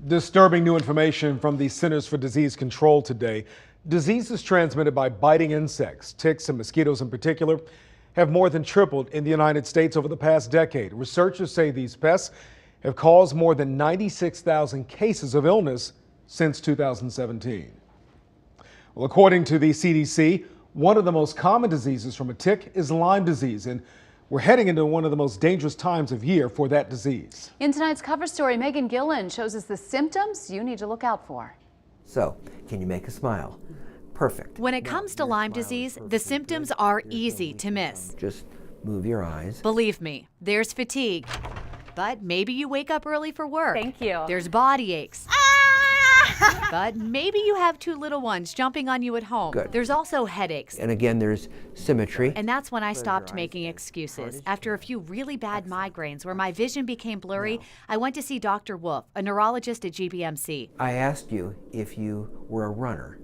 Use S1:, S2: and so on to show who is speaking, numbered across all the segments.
S1: Disturbing new information from the Centers for Disease Control today. Diseases transmitted by biting insects, ticks and mosquitoes in particular, have more than tripled in the United States over the past decade. Researchers say these pests have caused more than 96,000 cases of illness since 2017. Well, according to the CDC, one of the most common diseases from a tick is Lyme disease, and we're heading into one of the most dangerous times of year for that disease.
S2: In tonight's cover story, Megan Gillen shows us the symptoms you need to look out for.
S3: So, can you make a smile? Perfect.
S4: When it comes to Lyme disease, the symptoms are easy to miss.
S3: Just move your eyes.
S4: Believe me, there's fatigue. But maybe you wake up early for work.
S2: Thank you.
S4: There's body aches. But maybe you have two little ones jumping on you at home.
S3: Good.
S4: There's also headaches.
S3: And again, there's symmetry.
S4: And that's when I stopped making excuses. After a few really bad migraines where my vision became blurry, I went to see Dr. Wolf, a neurologist at Wbff.
S3: I asked you if you were a runner,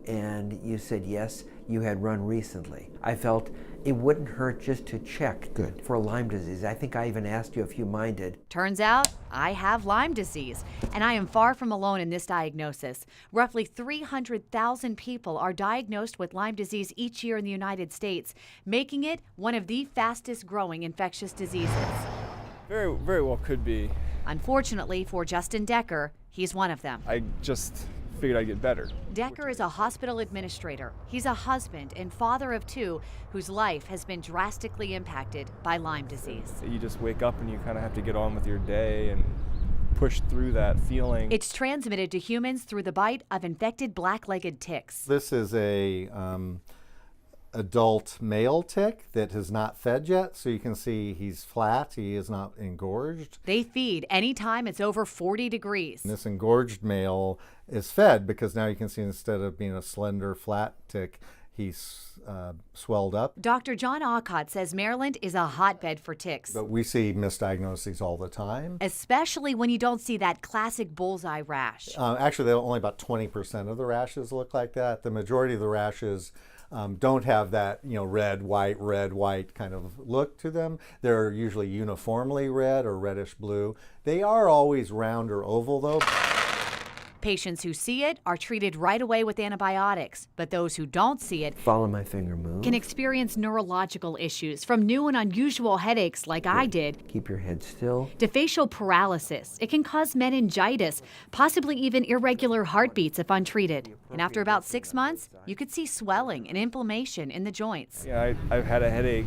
S3: and you said yes, you had run recently. I felt it wouldn't hurt just to check for Lyme disease. I think I even asked you if you minded.
S4: Turns out I have Lyme disease, and I am far from alone in this diagnosis. Roughly 300,000 people are diagnosed with Lyme disease each year in the United States, making it one of the fastest growing infectious diseases.
S5: Very well could be.
S4: Unfortunately for Justin Decker, he's one of them.
S5: I just figured I'd get better.
S4: Decker is a hospital administrator. He's a husband and father of two whose life has been drastically impacted by Lyme disease.
S5: You just wake up and you kind of have to get on with your day and push through that feeling.
S4: It's transmitted to humans through the bite of infected black-legged ticks.
S6: This is a adult male tick that has not fed yet, so you can see he's flat, he is not engorged.
S4: They feed anytime it's over 40 degrees.
S6: And this engorged male is fed because now you can see instead of being a slender, flat tick, he's swelled up.
S4: Dr. John Alcott says Maryland is a hotbed for ticks.
S6: But we see misdiagnoses all the time.
S4: Especially when you don't see that classic bullseye rash.
S6: Actually, only about 20% of the rashes look like that. The majority of the rashes don't have that, red, white kind of look to them. They're usually uniformly red or reddish blue. They are always round or oval though.
S4: Patients who see it are treated right away with antibiotics, but those who don't see it
S3: Follow my finger move.
S4: can experience neurological issues, from new and unusual headaches like I did,
S3: Keep your head still.
S4: to facial paralysis. It can cause meningitis, possibly even irregular heartbeats if untreated. And after about 6 months, you could see swelling and inflammation in the joints.
S5: Yeah, I've had a headache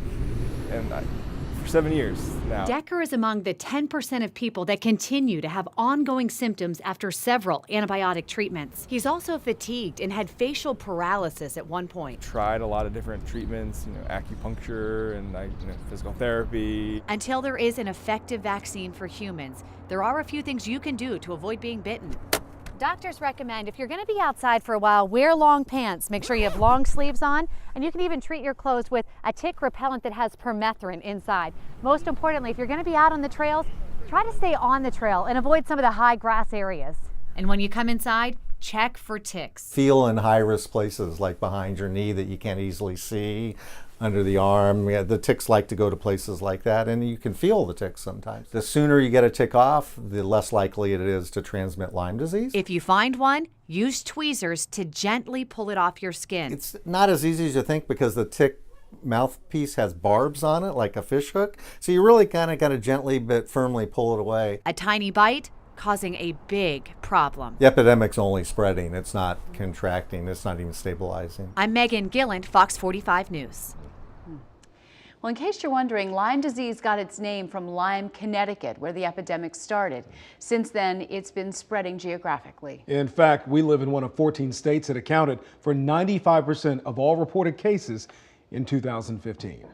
S5: for 7 years now.
S4: Decker is among the 10% of people that continue to have ongoing symptoms after several antibiotic treatments. He's also fatigued and had facial paralysis at one point.
S5: Tried a lot of different treatments, acupuncture and physical therapy.
S4: Until there is an effective vaccine for humans, there are a few things you can do to avoid being bitten. Doctors recommend if you're going to be outside for a while, wear long pants. Make sure you have long sleeves on, and you can even treat your clothes with a tick repellent that has permethrin inside. Most importantly, if you're going to be out on the trails, try to stay on the trail and avoid some of the high grass areas. And when you come inside, check for ticks.
S6: Feel in high-risk places like behind your knee that you can't easily see, under the arm. The ticks like to go to places like that, and you can feel the ticks sometimes. The sooner you get a tick off, the less likely it is to transmit Lyme disease.
S4: If you find one, use tweezers to gently pull it off your skin.
S6: It's not as easy as you think because the tick mouthpiece has barbs on it like a fish hook, so you really kind of got to gently but firmly pull it away.
S4: A tiny bite causing a big problem.
S6: The epidemic's only spreading. It's not contracting. It's not even stabilizing.
S4: I'm Megan Gillen, Fox 45 News.
S2: Well, in case you're wondering, Lyme disease got its name from Lyme, Connecticut, where the epidemic started. Since then, it's been spreading geographically.
S1: In fact, we live in one of 14 states that accounted for 95% of all reported cases in 2015.